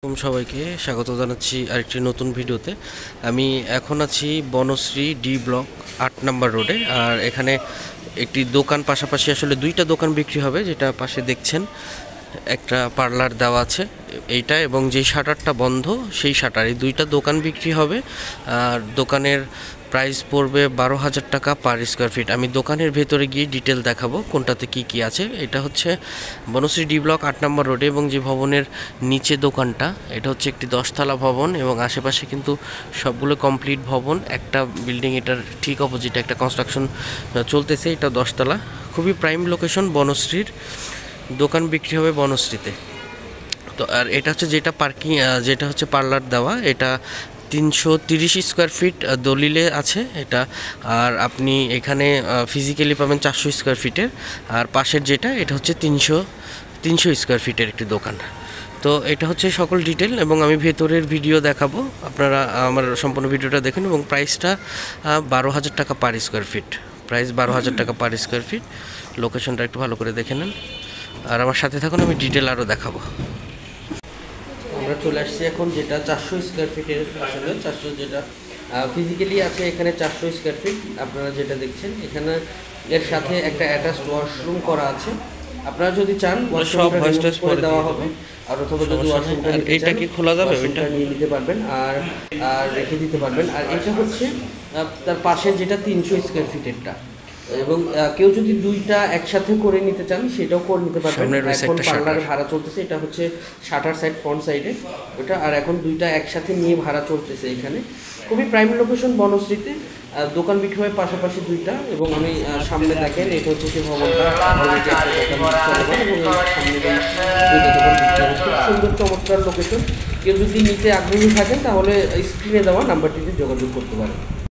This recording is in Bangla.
সবাইকে স্বাগত জানাচ্ছি আরেকটি নতুন ভিডিওতে। আমি এখন আছি বনশ্রী ডি ব্লক ৮ নম্বর রোডে। আর এখানে একটি দোকান পাশাপাশি আসলে দুইটা দোকান বিক্রি হবে, যেটা পাশে দেখছেন একটা পার্লার দেওয়া আছে এইটা, এবং যেই শাটারটা বন্ধ সেই শাটার, এই দুইটা দোকান বিক্রি হবে। আর দোকানের প্রাইস পড়বে 12,000 টাকা পার স্কোয়ার ফিট। আমি দোকানের ভেতরে গিয়ে ডিটেল দেখাবো কোনটাতে কি কি আছে। এটা হচ্ছে বনশ্রী ডি ব্লক ৮ নম্বর রোডে, এবং যে ভবনের নিচে দোকানটা এটা হচ্ছে একটি 10তলা ভবন, এবং আশেপাশে কিন্তু সবগুলো কমপ্লিট ভবন। একটা বিল্ডিং এটার ঠিক অপোজিটে একটা কনস্ট্রাকশন চলতেছে, এটা 10তলা। খুবই প্রাইম লোকেশন বনশ্রীর, দোকান বিক্রি হবে বনশ্রীতে। তো আর এটা হচ্ছে যেটা পার্কিং, যেটা হচ্ছে পার্লার দেওয়া, এটা 330 স্কোয়ার ফিট দলিলে আছে এটা। আর আপনি এখানে ফিজিক্যালি পাবেন 400 স্কোয়ার ফিটের। আর পাশের যেটা এটা হচ্ছে 300 স্কোয়ার ফিটের একটি দোকান। তো এটা হচ্ছে সকল ডিটেল, এবং আমি ভেতরের ভিডিও দেখাবো, আপনারা আমার সম্পূর্ণ ভিডিওটা দেখুন। এবং প্রাইসটা 12,000 টাকা পার স্কোয়ার ফিট, প্রাইস 12,000 টাকা পার স্কোয়ার ফিট। লোকেশনটা একটু ভালো করে দেখে নেন, আর আমার সাথে থাকুন, আমি ডিটেল আরও দেখাবো। আমরা চলে আসছি এখন যেটা 400 স্কোয়ার ফিটের, আসলে 400 যেটা ফিজিক্যালি আছে এখানে 400 স্কোয়ার ফিট আপনারা যেটা দেখছেন এখানে, এর সাথে একটা অ্যাটাচড ওয়াশরুম করা আছে। আপনারা যদি চান সব ভয়েস করে দেওয়া হবে, আর অথবা যদি ওয়াশরুমটা নিতে চান এটা কি খোলা যাবে, ওইটা নিয়ে নিতে পারবেন আর আর রেখে দিতে পারবেন। আর এটা হচ্ছে তার পাশে যেটা 300 স্কোয়ার ফিটেরটা, এবং কেউ যদি দুইটা একসাথে করে নিতে চান সেটাও করে নিতে পারবেন। এখন পার্লারে ভাড়া চলতেছে, এটা হচ্ছে শাটার সাইড ফ্রন্ট সাইডে ওটা, আর এখন দুইটা একসাথে নিয়ে ভাড়া চলতেছে এখানে। খুবই প্রাইম লোকেশন বনশ্রীতে, দোকান বিক্রি হয় পাশাপাশি দুইটা। এবং আমি সামনে দেখেন এটা হচ্ছে সেই ভবনটা, সুন্দর চমৎকার লোকেশন। কেউ যদি নিতে আগ্রহী থাকেন তাহলে স্ক্রিনে দেওয়া নাম্বারটিতে যোগাযোগ করতে পারেন।